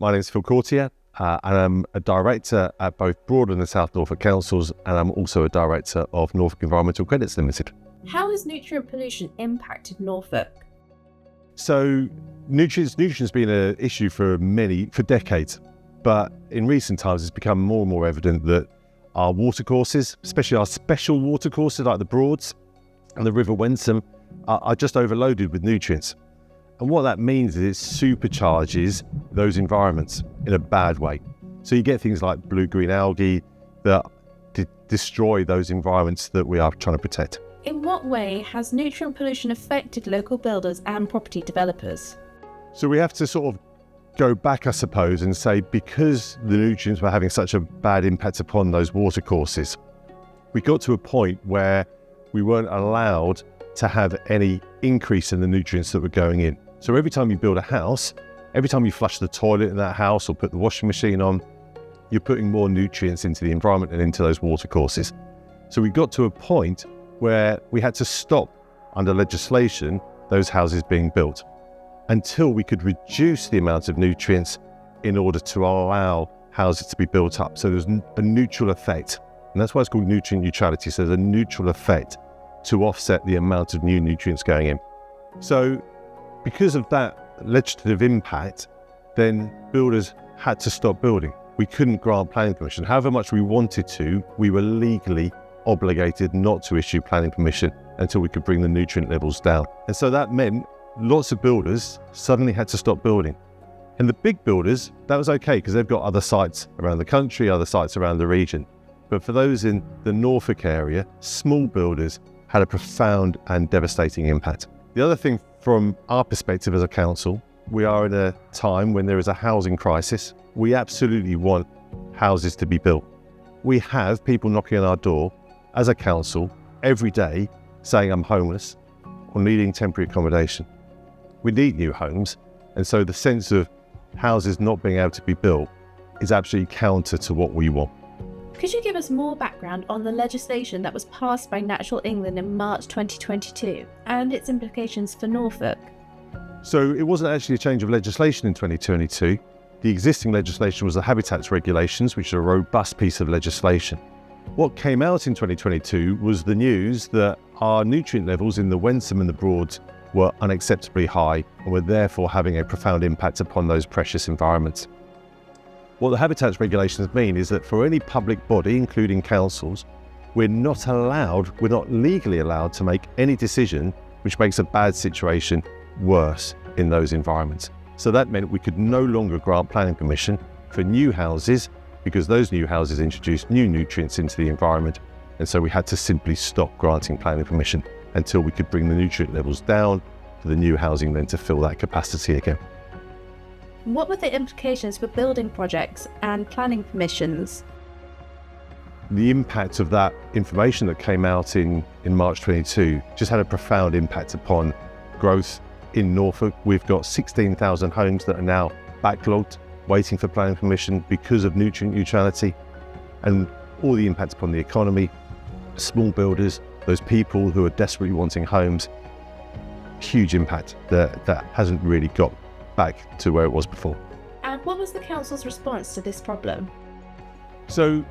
My name is Phil Courtier, and I'm a director at both Broadland and South Norfolk councils, and I'm also a director of Norfolk Environmental Credits Limited. How has nutrient pollution impacted Norfolk? So nutrition's been an issue for decades, but in recent times it's become more and more evident that our watercourses, especially our special watercourses like the Broads and the River Wensum, are just overloaded with nutrients. And what that means is it supercharges those environments in a bad way. So you get things like blue-green algae that destroy those environments that we are trying to protect. In what way has nutrient pollution affected local builders and property developers? So we have to sort of go back, I suppose, and say because the nutrients were having such a bad impact upon those watercourses, we got to a point where we weren't allowed to have any increase in the nutrients that were going in. So every time you build a house, every time you flush the toilet in that house or put the washing machine on, you're putting more nutrients into the environment and into those watercourses. So we got to a point where we had to stop, under legislation, those houses being built until we could reduce the amount of nutrients in order to allow houses to be built up. So there's a neutral effect. And that's why it's called nutrient neutrality. So there's a neutral effect to offset the amount of new nutrients going in. So because of that legislative impact, then builders had to stop building. We couldn't grant planning permission. However much we wanted to, we were legally obligated not to issue planning permission until we could bring the nutrient levels down. And so that meant lots of builders suddenly had to stop building. And the big builders, that was okay because they've got other sites around the country, other sites around the region. But for those in the Norfolk area, small builders had a profound and devastating impact. The other thing from our perspective as a council, we are in a time when there is a housing crisis. We absolutely want houses to be built. We have people knocking on our door as a council every day saying I'm homeless or needing temporary accommodation. We need new homes, and so the sense of houses not being able to be built is absolutely counter to what we want. Could you give us more background on the legislation that was passed by Natural England in March 2022 and its implications for Norfolk? So it wasn't actually a change of legislation in 2022. The existing legislation was the Habitats Regulations, which is a robust piece of legislation. What came out in 2022 was the news that our nutrient levels in the Wensum and the Broads were unacceptably high and were therefore having a profound impact upon those precious environments. What the Habitats Regulations mean is that for any public body, including councils, we're not legally allowed to make any decision which makes a bad situation worse in those environments. So that meant we could no longer grant planning permission for new houses because those new houses introduced new nutrients into the environment, and so we had to simply stop granting planning permission until we could bring the nutrient levels down for the new housing then to fill that capacity again. What were the implications for building projects and planning permissions? The impact of that information that came out in March 22 just had a profound impact upon growth in Norfolk. We've got 16,000 homes that are now backlogged, waiting for planning permission because of nutrient neutrality, and all the impact upon the economy, small builders, those people who are desperately wanting homes. Huge impact that hasn't really got back to where it was before. And what was the council's response to this problem? So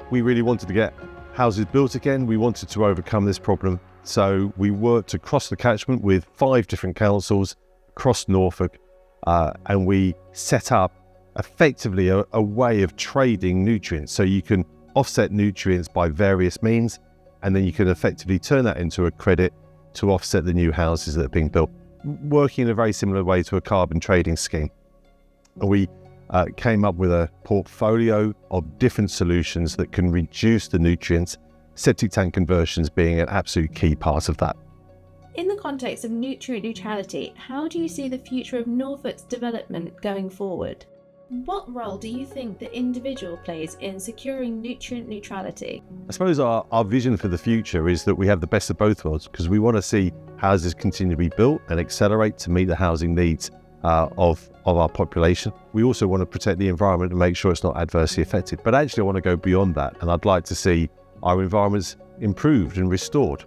we really wanted to get houses built again. We wanted to overcome this problem. So we worked across the catchment with 5 different councils across Norfolk, and we set up effectively a way of trading nutrients. So you can offset nutrients by various means, and then you can effectively turn that into a credit to offset the new houses that are being built, working in a very similar way to a carbon trading scheme. And we came up with a portfolio of different solutions that can reduce the nutrients, septic tank conversions being an absolute key part of that. In the context of nutrient neutrality, how do you see the future of Norfolk's development going forward? What role do you think the individual plays in securing nutrient neutrality? I suppose our vision for the future is that we have the best of both worlds, because we want to see houses continue to be built and accelerate to meet the housing needs of our population. We also want to protect the environment and make sure it's not adversely affected. But actually I want to go beyond that, and I'd like to see our environments improved and restored.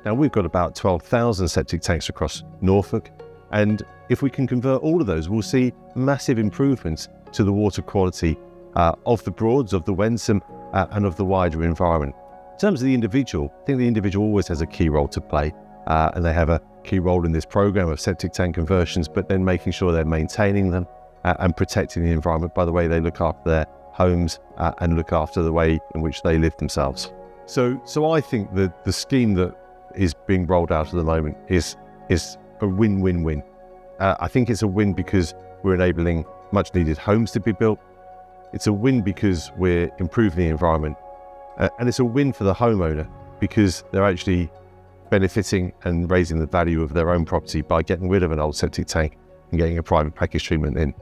Now we've got about 12,000 septic tanks across Norfolk, and if we can convert all of those, we'll see massive improvements to the water quality of the Broads, of the Wensum, and of the wider environment. In terms of the individual, I think the individual always has a key role to play, and they have a key role in this program of septic tank conversions, but then making sure they're maintaining them and protecting the environment by the way they look after their homes and look after the way in which they live themselves. So I think that the scheme that is being rolled out at the moment is a win-win-win. I think it's a win because we're enabling much needed homes to be built. It's a win because we're improving the environment. And it's a win for the homeowner because they're actually benefiting and raising the value of their own property by getting rid of an old septic tank and getting a private package treatment in.